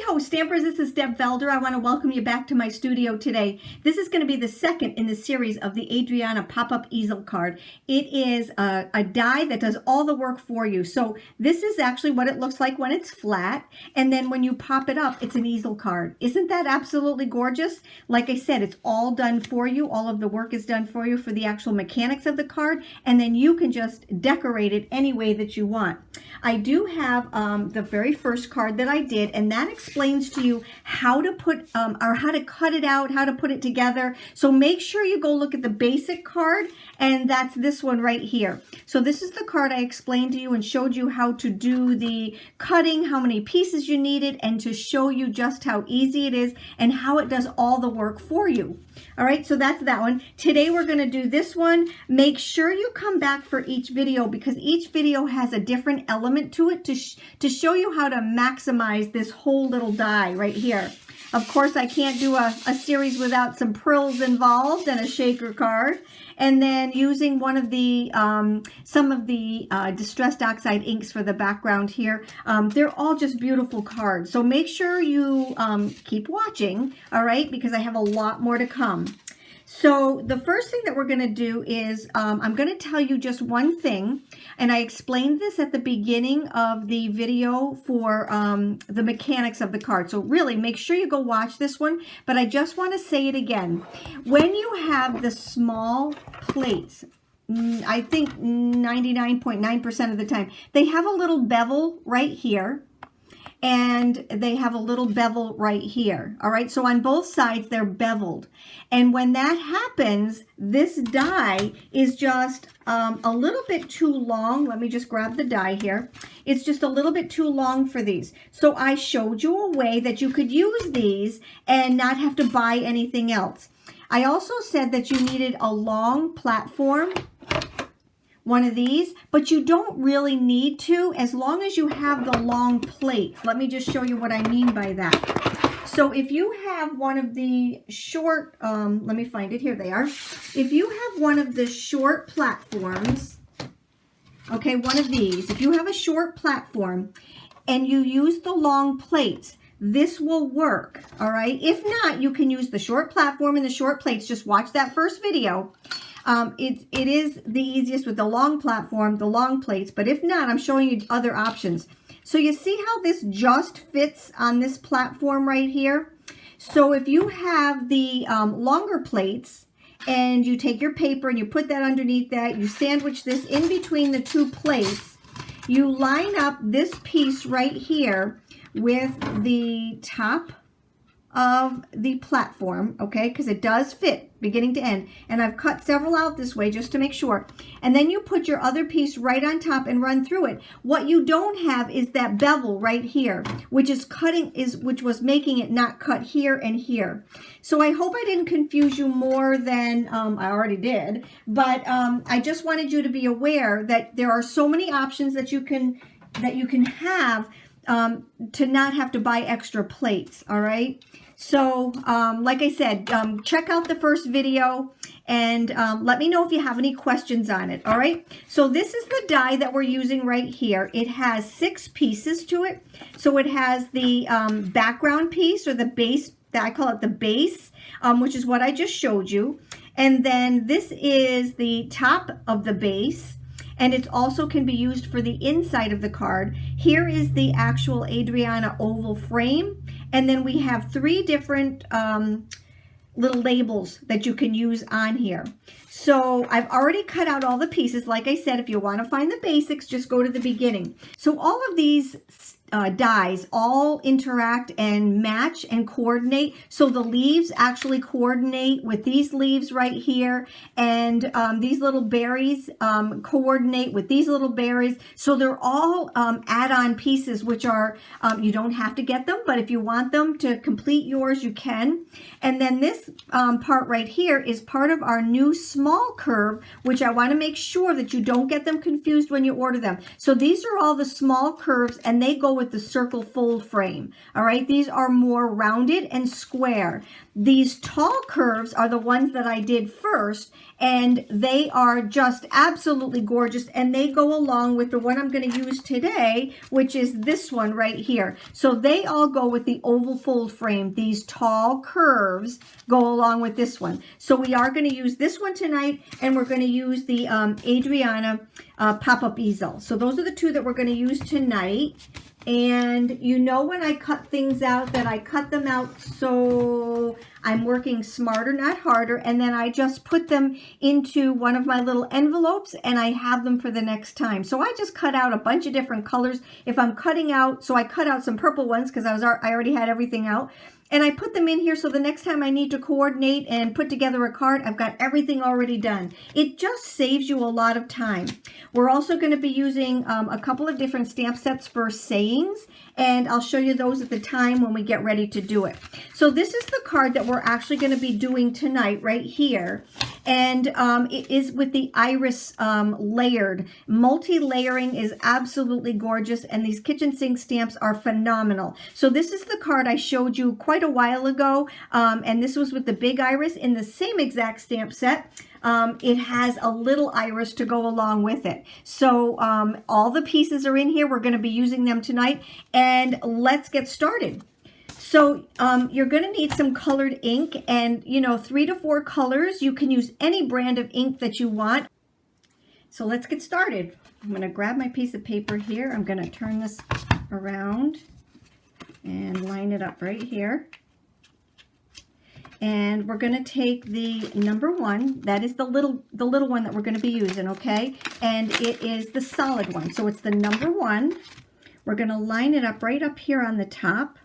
Hey-ho, Stampers, this is Deb Valder. I want to welcome you back to my studio today. This is going to be the second in the series of the Adriana pop-up easel card. It is a die that does all the work for you. So this is actually what it looks like when it's flat, and then when you pop it up, it's an easel card. Isn't that absolutely gorgeous? Like I said, it's all done for you. All of the work is done for you for the actual mechanics of the card, and then you can just decorate it any way that you want. I do have the very first card that I did, and that explains to you how to put or how to cut it out, how to put it together. So make sure you go look at the basic card, and that's this one right here. So this is the card I explained to you and showed you how to do the cutting, how many pieces you needed, and to show you just how easy it is and how it does all the work for you. All right, so that's that one. Today we're going to do this one. Make sure you come back for each video because each video has a different element to it to show you how to maximize this whole little die right here. Of course, I can't do a series without some prills involved and a shaker card. And then using one of the, some of the Distressed Oxide inks for the background here. They're all just beautiful cards. So make sure you keep watching, all right, because I have a lot more to come. So the first thing that we're going to do is I'm going to tell you just one thing, and I explained this at the beginning of the video for the mechanics of the card. So really make sure you go watch this one, but I just want to say it again. When you have the small plates, I think 99.9% of the time, they have a little bevel right here. And they have a little bevel right here. All right, so on both sides, they're beveled. And when that happens, this die is just a little bit too long. Let me just grab the die here. It's just a little bit too long for these. So I showed you a way that you could use these and not have to buy anything else. I also said that you needed a long platform, one of these, but you don't really need to as long as you have the long plates. Let me just show you what I mean by that. So if you have one of the short, let me find it, here they are. If you have one of the short platforms, okay, one of these, if you have a short platform and you use the long plates, this will work, all right? If not, you can use the short platform and the short plates. Just watch that first video. It is the easiest with the long platform, the long plates, but if not, I'm showing you other options. So you see how this just fits on this platform right here? So if you have the longer plates and you take your paper and you put that underneath that, you sandwich this in between the two plates, you line up this piece right here with the top of the platform, okay, because it does fit beginning to end, and I've cut several out this way just to make sure, and then you put your other piece right on top and run through it. What you don't have is that bevel right here, which is which was making it not cut here and here. So I hope I didn't confuse you more than I already did, but I just wanted you to be aware that there are so many options that you can have to not have to buy extra plates, all right? So, like I said, check out the first video and let me know if you have any questions on it, all right? So this is the die that we're using right here. It has 6 pieces to it. So it has the background piece, or the base, I call it the base, which is what I just showed you. And then this is the top of the base. And it also can be used for the inside of the card. Here is the actual Adriana oval frame. And then we have 3 different little labels that you can use on here. So I've already cut out all the pieces. Like I said, if you want to find the basics, just go to the beginning. So all of these dies all interact and match and coordinate. So the leaves actually coordinate with these leaves right here, and these little berries coordinate with these little berries. So they're all add-on pieces, which are, you don't have to get them, but if you want them to complete yours, you can. And then this part right here is part of our new small curve, which I want to make sure that you don't get them confused when you order them. So these are all the small curves, and they go with the circle fold frame. All right, these are more rounded and square. These tall curves are the ones that I did first, and they are just absolutely gorgeous, and they go along with the one I'm going to use today, which is this one right here. So they all go with the oval fold frame. These tall curves go along with this one. So we are going to use this one tonight, and we're going to use the Adriana pop-up easel. So those are the two that we're going to use tonight. And you know, when I cut things out, that I cut them out so I'm working smarter, not harder, and then I just put them into one of my little envelopes and I have them for the next time. So I just cut out a bunch of different colors. If I'm cutting out, so I cut out some purple ones because I already had everything out. And I put them in here so the next time I need to coordinate and put together a card, I've got everything already done. It just saves you a lot of time. We're also going to be using a couple of different stamp sets for sayings, and I'll show you those at the time when we get ready to do it. So this is the card that we're actually going to be doing tonight right here. And it is with the iris layered. Multi-layering is absolutely gorgeous, and these kitchen sink stamps are phenomenal. So this is the card I showed you quite a while ago, and this was with the big iris in the same exact stamp set. It has a little iris to go along with it. So all the pieces are in here. We're going to be using them tonight, and let's get started. So you're going to need some colored ink, and 3 to 4 colors. You can use any brand of ink that you want. So let's get started. I'm going to grab my piece of paper here. I'm going to turn this around and line it up right here. And we're going to take the number 1. That is the little one that we're going to be using, okay? And it is the solid one. So it's the number 1. We're going to line it up right up here on the top.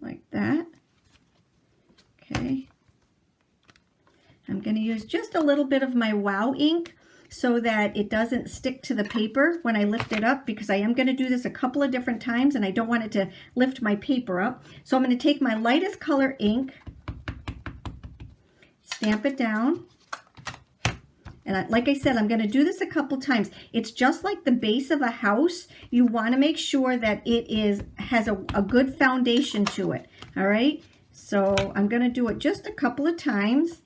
Like that. Okay. I'm going to use just a little bit of my Wow ink so that it doesn't stick to the paper when I lift it up, because I am going to do this a couple of different times and I don't want it to lift my paper up. So I'm going to take my lightest color ink, stamp it down. And like I said, I'm going to do this a couple times. It's just like the base of a house. You want to make sure that it has a good foundation to it. All right. So I'm going to do it just a couple of times.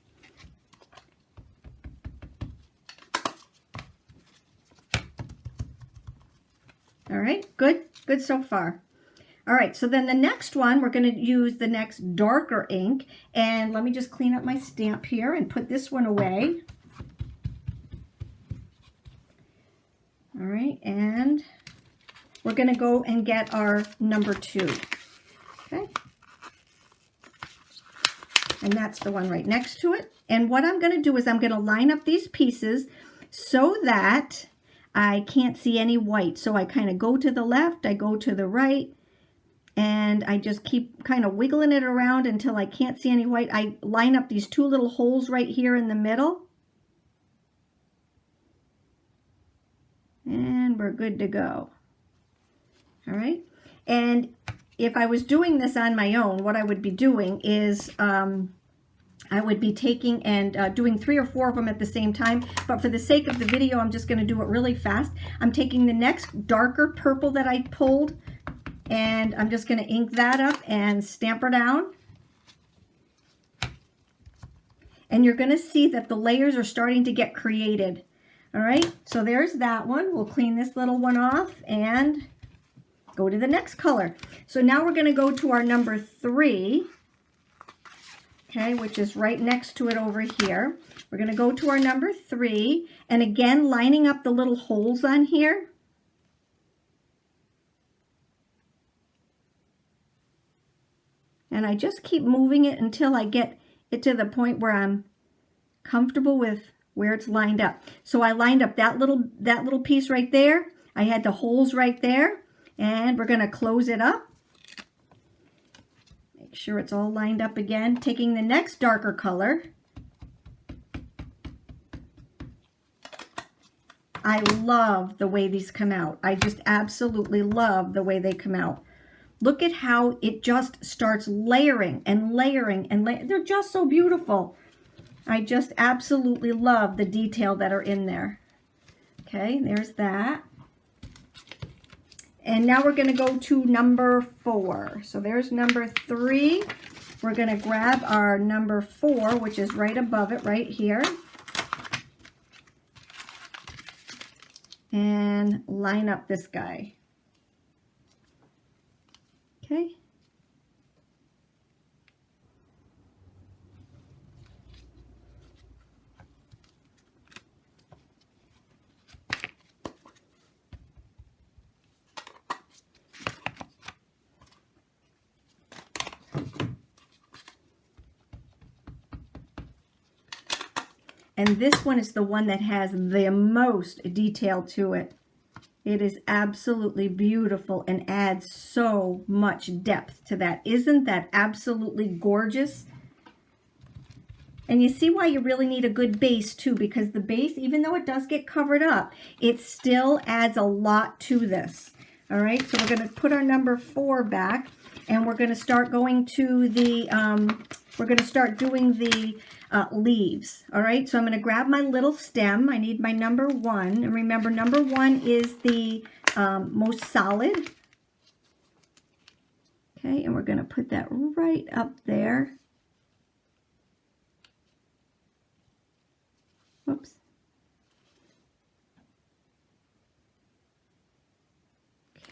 All right. Good. Good so far. All right. So then the next one, we're going to use the next darker ink. And let me just clean up my stamp here and put this one away. All right, and we're going to go and get our number 2, okay? And that's the one right next to it. And what I'm going to do is I'm going to line up these pieces so that I can't see any white. So I kind of go to the left, I go to the right, and I just keep kind of wiggling it around until I can't see any white. I line up these 2 little holes right here in the middle. And we're good to go. All right. And if I was doing this on my own, what I would be doing is I would be taking and doing 3 or 4 of them at the same time. But for the sake of the video, I'm just going to do it really fast. I'm taking the next darker purple that I pulled, and I'm just going to ink that up and stamp her down. And you're going to see that the layers are starting to get created. All right, so there's that one. We'll clean this little one off and go to the next color. So now we're going to go to our number 3, okay, which is right next to it over here. We're going to go to our number 3, and again, lining up the little holes on here. And I just keep moving it until I get it to the point where I'm comfortable with where it's lined up. So I lined up that little piece right there. I had the holes right there, and we're going to close it up. Make sure it's all lined up again. Taking the next darker color. I love the way these come out. I just absolutely love the way they come out. Look at how it just starts layering and layering and they're just so beautiful. I just absolutely love the detail that are in there. Okay, there's that. And now we're going to go to number 4. So there's number 3. We're going to grab our number 4, which is right above it, right here. And line up this guy. Okay. And this one is the one that has the most detail to it. It is absolutely beautiful and adds so much depth to that. Isn't that absolutely gorgeous? And you see why you really need a good base too, because the base, even though it does get covered up, it still adds a lot to this. All right, so we're going to put our number 4 back, and we're going to start going to the, we're going to start doing the leaves. All right, so I'm going to grab my little stem. I need my number 1, and remember, number 1 is the most solid. Okay, and we're going to put that right up there. Whoops.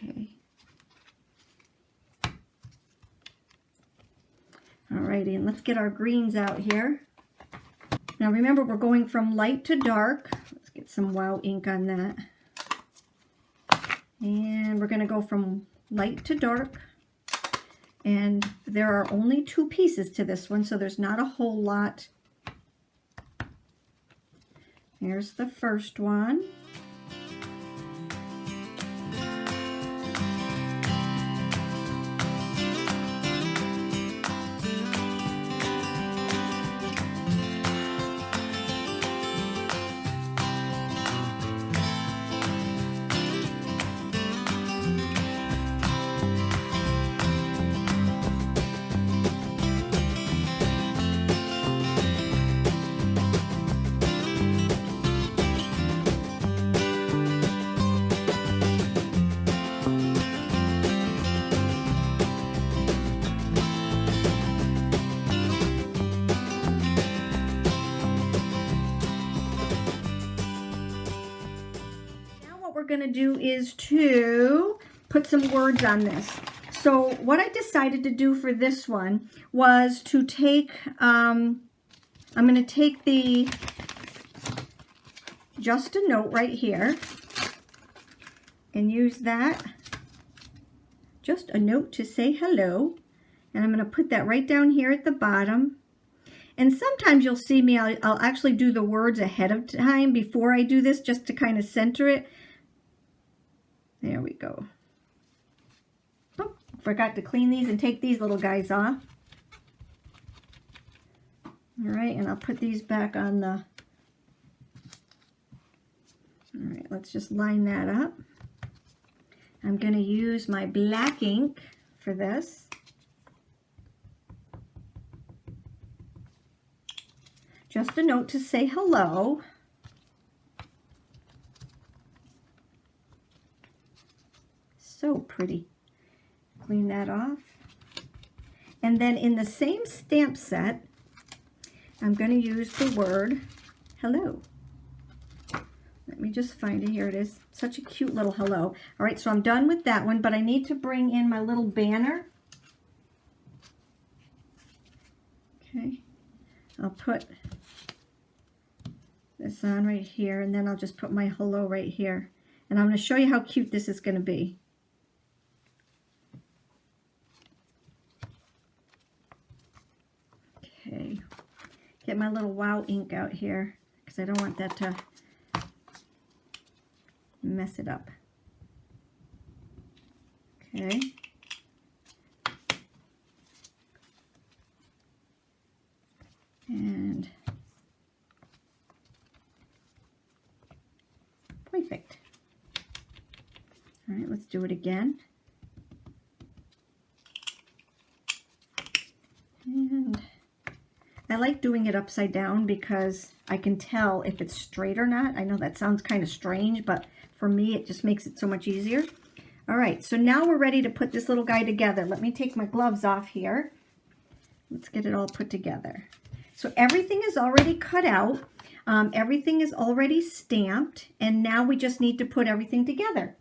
Okay. Alrighty, and let's get our greens out here. Now remember, we're going from light to dark. Let's get some wow ink on that. And we're going to go from light to dark. And there are only 2 pieces to this one, so there's not a whole lot. Here's the first one. Going to do is to put some words on this. So what I decided to do for this one was to take, I'm going to take the just a note right here and use that, just a note to say hello, and I'm going to put that right down here at the bottom. And sometimes you'll see me, I'll actually do the words ahead of time before I do this, just to kind of center it. There we go. Oh, forgot to clean these and take these little guys off. All right, and I'll put these back on the... All right, let's just line that up. I'm going to use my black ink for this. Just a note to say hello. So pretty. Clean that off. And then in the same stamp set, I'm going to use the word hello. Let me just find it. Here it is. Such a cute little hello. All right, so I'm done with that one, but I need to bring in my little banner. Okay. I'll put this on right here, and then I'll just put my hello right here. And I'm going to show you how cute this is going to be. Okay, get my little wow ink out here because I don't want that to mess it up. Okay. And perfect. All right, let's do it again. And I like doing it upside down because I can tell if it's straight or not. I know that sounds kind of strange, but for me, it just makes it so much easier. All right, so now we're ready to put this little guy together. Let me take my gloves off here. Let's get it all put together. So everything is already cut out. Everything is already stamped. And now we just need to put everything together.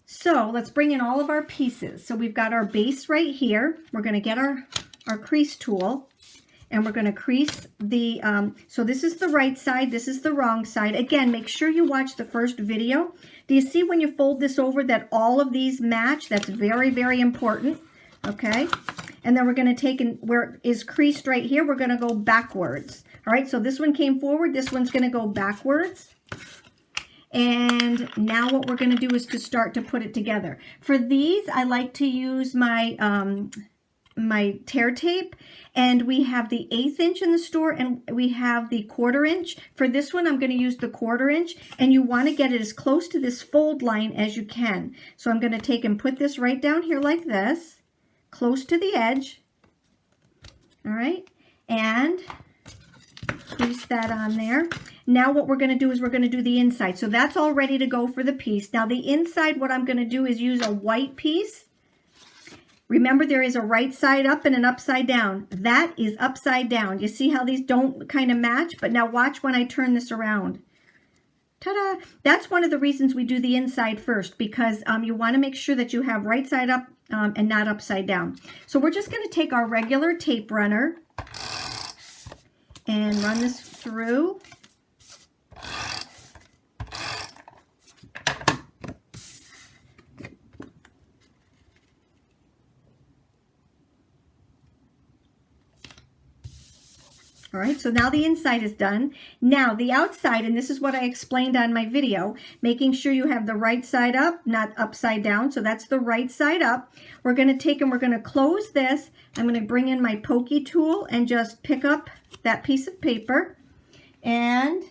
So let's bring in all of our pieces. So we've got our base right here. We're going to get our crease tool. And we're going to crease the, so this is the right side, this is the wrong side. Again, make sure you watch the first video. Do you see when you fold this over that all of these match? That's very, very important, okay? And then we're going to take, where it is creased right here, we're going to go backwards. All right, so this one came forward, this one's going to go backwards. And now what we're going to do is to start to put it together. For these, I like to use my tear tape, and we have the 1/8 inch in the store and we have the 1/4 inch. For this one, I'm going to use the 1/4 inch, and you want to get it as close to this fold line as you can. So I'm going to take and put this right down here like this, close to the edge. All right, and crease that on there. Now what we're going to do is we're going to do the inside. So that's all ready to go for the piece. Now the inside, what I'm going to do is use a white piece. Remember, there is a right side up and an upside down. That is upside down. You see how these don't kind of match? But now watch when I turn this around. Ta-da! That's one of the reasons we do the inside first, because you want to make sure that you have right side up and not upside down. So we're just going to take our regular tape runner and run this through. All right, so now the inside is done. Now the outside, and this is what I explained on my video, making sure you have the right side up, not upside down. So that's the right side up. We're going to take and we're going to close this. I'm going to bring in my pokey tool and just pick up that piece of paper, and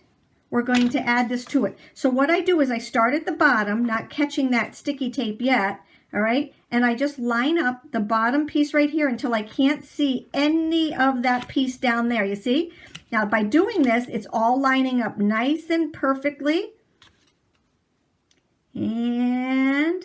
we're going to add this to it. So what I do is I start at the bottom, not catching that sticky tape yet. All right, and I just line up the bottom piece right here until I can't see any of that piece down there, you see? Now, by doing this, it's all lining up nice and perfectly. And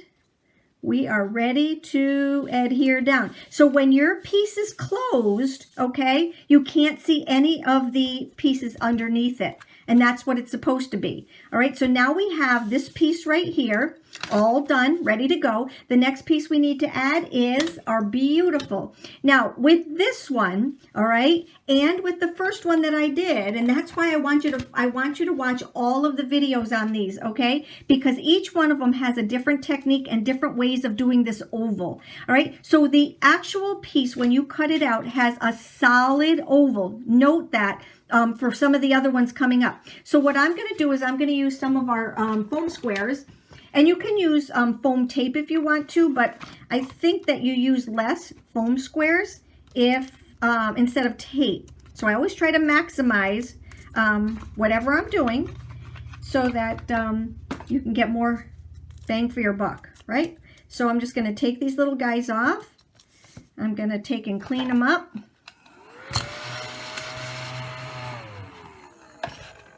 we are ready to adhere down. So when your piece is closed, okay, you can't see any of the pieces underneath it. And that's what it's supposed to be. All right, so now we have this piece right here, all done, ready to go. The next piece we need to add is our beautiful. Now, with this one, all right, and with the first one that I did, and that's why I want you to watch all of the videos on these, okay? Because each one of them has a different technique and different ways of doing this oval. All right, so the actual piece, when you cut it out, has a solid oval. Note that. For some of the other ones coming up. So what I'm going to do is I'm going to use some of our foam squares, and you can use foam tape if you want to, but I think that you use less foam squares if instead of tape. So I always try to maximize whatever I'm doing so that you can get more bang for your buck, right? So I'm just going to take these little guys off. I'm going to take and clean them up.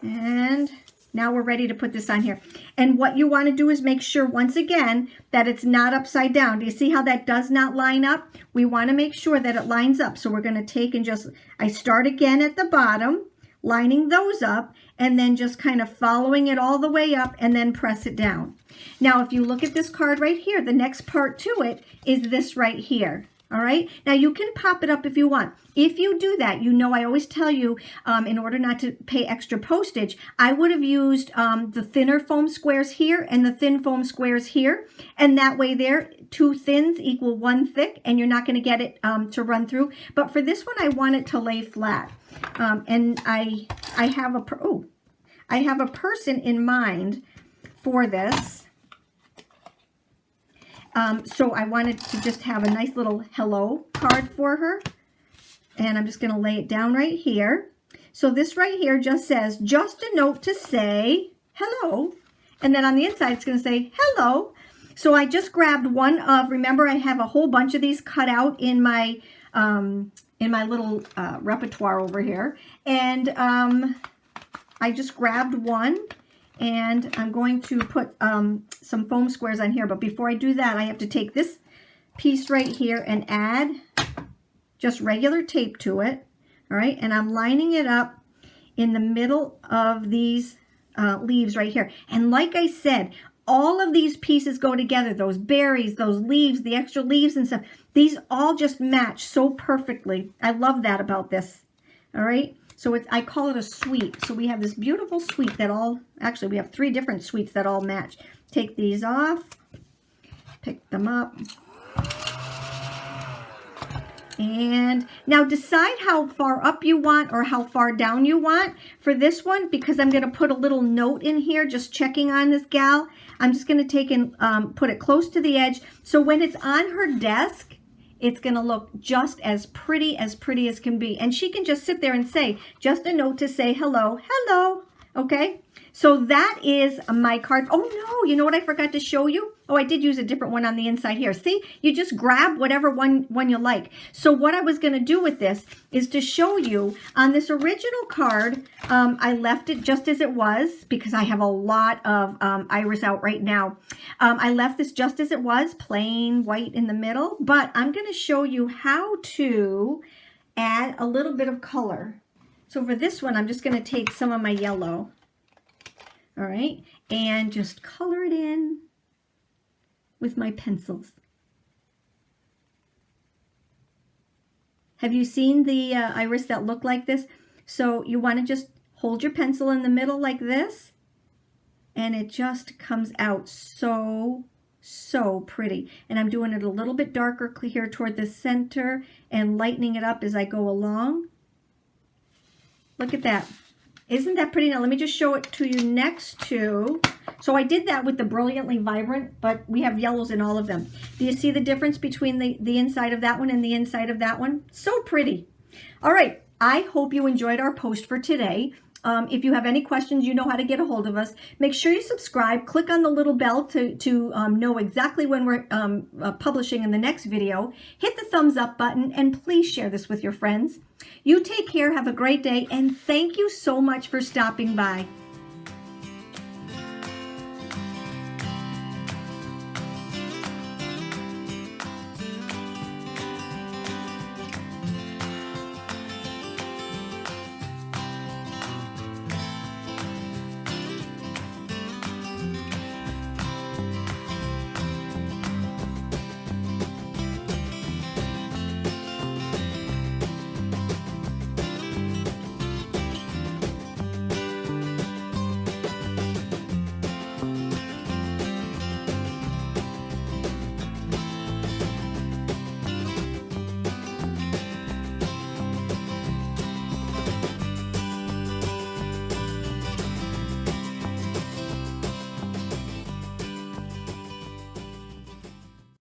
And now we're ready to put this on here. And what you want to do is make sure, once again, that it's not upside down. Do you see how that does not line up? We want to make sure that it lines up. So we're going to take and just, I start again at the bottom, lining those up, and then just kind of following it all the way up and then press it down. Now, if you look at this card right here, the next part to it is this right here. All right, now you can pop it up if you want. If you do that, you know I always tell you, in order not to pay extra postage, I would have used the thinner foam squares here and the thin foam squares here. And that way there, 2 thins equal 1 thick, and you're not going to get it to run through. But for this one, I want it to lay flat. And I have a person in mind for this. So I wanted to just have a nice little hello card for her. And I'm just going to lay it down right here. So this right here just says, just a note to say hello. And then on the inside, it's going to say hello. So I just grabbed one of, remember I have a whole bunch of these cut out in my little repertoire over here. And I just grabbed one. And I'm going to put some foam squares on here. But before I do that, I have to take this piece right here and add just regular tape to it. All right, and I'm lining it up in the middle of these leaves right here. And like I said, all of these pieces go together. Those berries, those leaves, the extra leaves and stuff. These all just match so perfectly. I love that about this. All right. So I call it a suite. So we have this beautiful suite that actually we have 3 different suites that all match. Take these off, pick them up. And now decide how far up you want or how far down you want for this one, because I'm going to put a little note in here just checking on this gal. I'm just going to take and put it close to the edge. So when it's on her desk, it's going to look just as pretty as can be. And she can just sit there and say, just a note to say hello, hello. Okay, so that is my card. Oh no, you know what I forgot to show you? Oh, I did use a different one on the inside here. See, you just grab whatever one you like. So what I was going to do with this is to show you on this original card, I left it just as it was because I have a lot of iris out right now. I left this just as it was, plain white in the middle, but I'm going to show you how to add a little bit of color. So for this one, I'm just going to take some of my yellow, all right, and just color it in with my pencils. Have you seen the iris that look like this? So you want to just hold your pencil in the middle like this, and it just comes out so pretty. And I'm doing it a little bit darker here toward the center and lightening it up as I go along. Look at that. Isn't that pretty? Now let me just show it to you next to. So I did that with the Brilliantly Vibrant, but we have yellows in all of them. Do you see the difference between the inside of that one and the inside of that one? So pretty. All right. I hope you enjoyed our post for today. If you have any questions, you know how to get a hold of us. Make sure you subscribe. Click on the little bell to know exactly when we're publishing in the next video. Hit the thumbs up button, and please share this with your friends. You take care, have a great day, and thank you so much for stopping by.